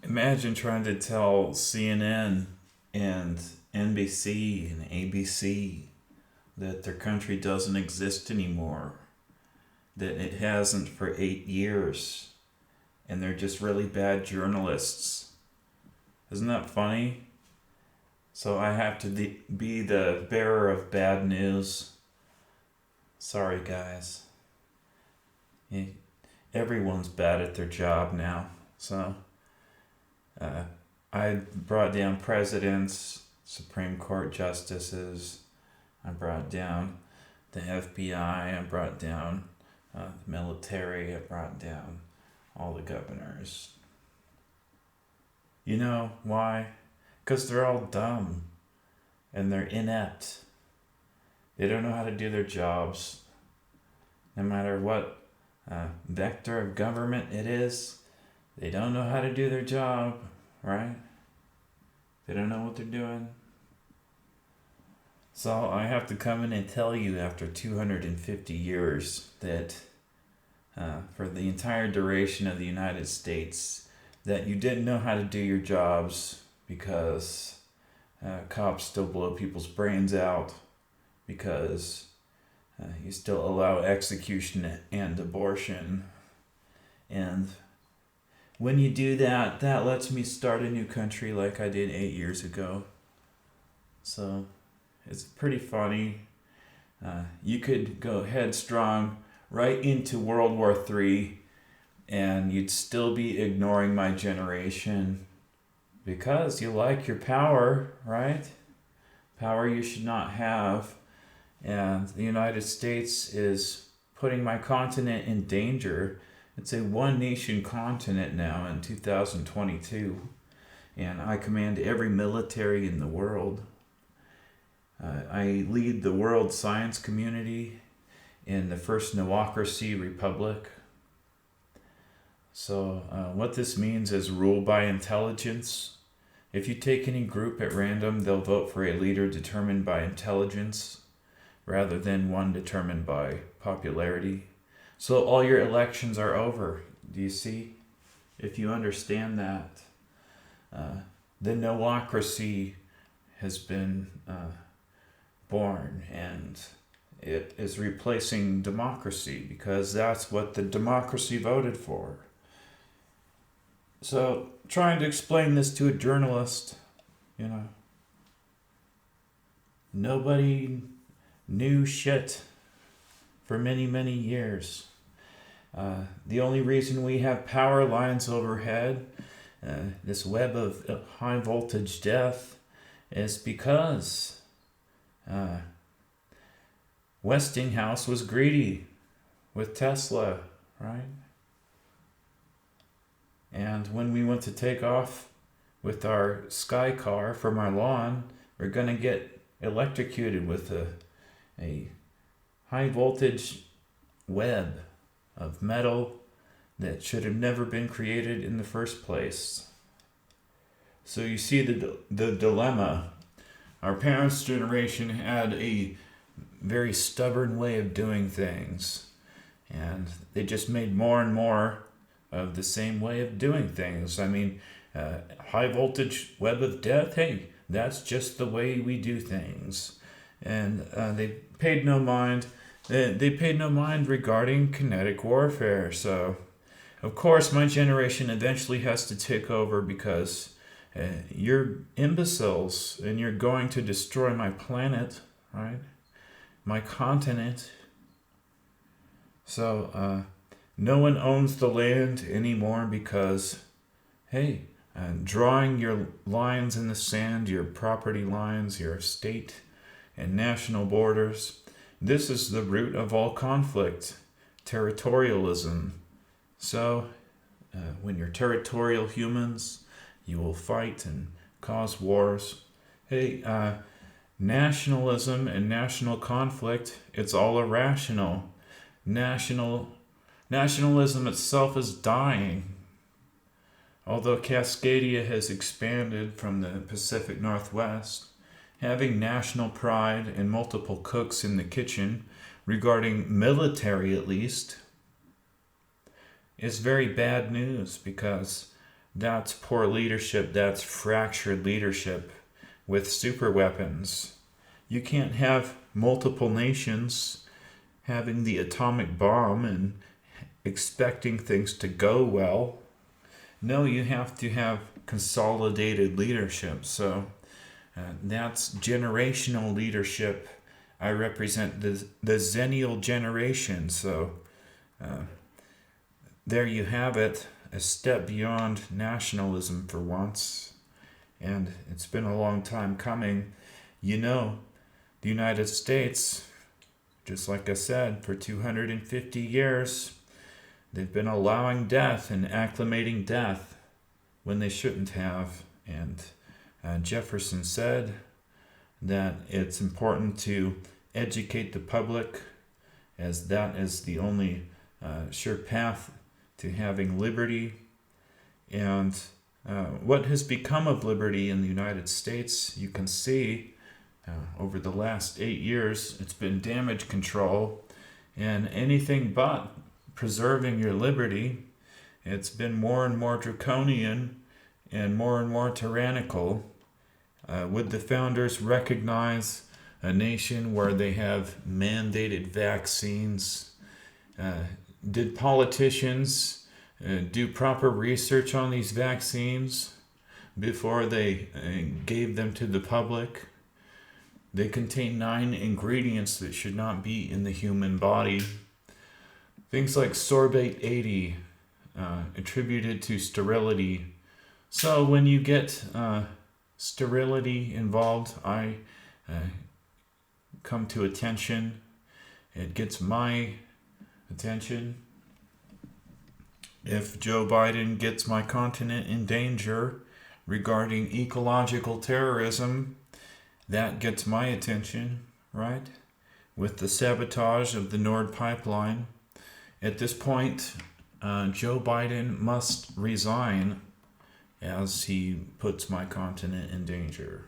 Imagine trying to tell CNN and NBC and ABC that their country doesn't exist anymore, that it hasn't for 8 years, and they're just really bad journalists. Isn't that funny? So I have to be the bearer of bad news. Sorry, guys. Yeah, everyone's bad at their job now. So uh, I brought down presidents, Supreme Court justices. I brought down the FBI. I brought down the military. I brought down all the governors. You know why? Because they're all dumb and they're inept. They don't know how to do their jobs. No matter what vector of government it is, they don't know how to do their job, right? They don't know what they're doing. So I have to come in and tell you after 250 years that for the entire duration of the United States, that you didn't know how to do your jobs because cops still blow people's brains out, because you still allow execution and abortion. And when you do that, that lets me start a new country like I did 8 years ago. So it's pretty funny. You could go headstrong right into World War III and you'd still be ignoring my generation because you like your power, right? Power you should not have. And the United States is putting my continent in danger. It's a one nation continent now in 2022. And I command every military in the world. I lead the world science community in the first Noocracy republic. So what this means is rule by intelligence. If you take any group at random, they'll vote for a leader determined by intelligence rather than one determined by popularity. So all your elections are over. Do you see? If you understand that, the Noocracy has been born, and it is replacing democracy because that's what the democracy voted for. So trying to explain this to a journalist, you know, nobody knew shit for many, many years. The only reason we have power lines overhead, this web of high voltage death, is because Westinghouse was greedy with Tesla, right? And when we went to take off with our sky car from our lawn, we're going to get electrocuted with a high voltage web of metal that should have never been created in the first place. So you see the dilemma. Our parents' generation had a very stubborn way of doing things, and they just made more and more of the same way of doing things. I mean, high voltage web of death, hey, that's just the way we do things. And they paid no mind. They paid no mind regarding kinetic warfare. So, of course, my generation eventually has to take over because you're imbeciles and you're going to destroy my planet, right? My continent. So, no one owns the land anymore because, hey, drawing your lines in the sand, your property lines, your state and national borders, this is the root of all conflict, territorialism. So, when you're territorial humans, you will fight and cause wars. Hey, nationalism and national conflict, it's all irrational. Nationalism itself is dying. Although Cascadia has expanded from the Pacific Northwest, having national pride and multiple cooks in the kitchen, regarding military at least, is very bad news because That's poor leadership. That's fractured leadership with super weapons. You can't have multiple nations having the atomic bomb and expecting things to go well. No, you have to have consolidated leadership. So that's generational leadership. I represent the Zennial generation. So there you have it, a step beyond nationalism for once. And it's been a long time coming. You know, the United States, just like I said, for 250 years, they've been allowing death and acclimating death when they shouldn't have. And Jefferson said that it's important to educate the public, as that is the only sure path to having liberty. And what has become of liberty in the United States, you can see over the last 8 years, it's been damage control and anything but preserving your liberty. It's been more and more draconian and more tyrannical. Would the founders recognize a nation where they have mandated vaccines? Did politicians do proper research on these vaccines before they gave them to the public? They contain 9 ingredients that should not be in the human body. Things like sorbate 80, attributed to sterility. So when you get sterility involved, I come to attention. It gets my attention. If Joe Biden gets my continent in danger regarding ecological terrorism, that gets my attention, right? With the sabotage of the Nord pipeline. At this point, Joe Biden must resign as he puts my continent in danger.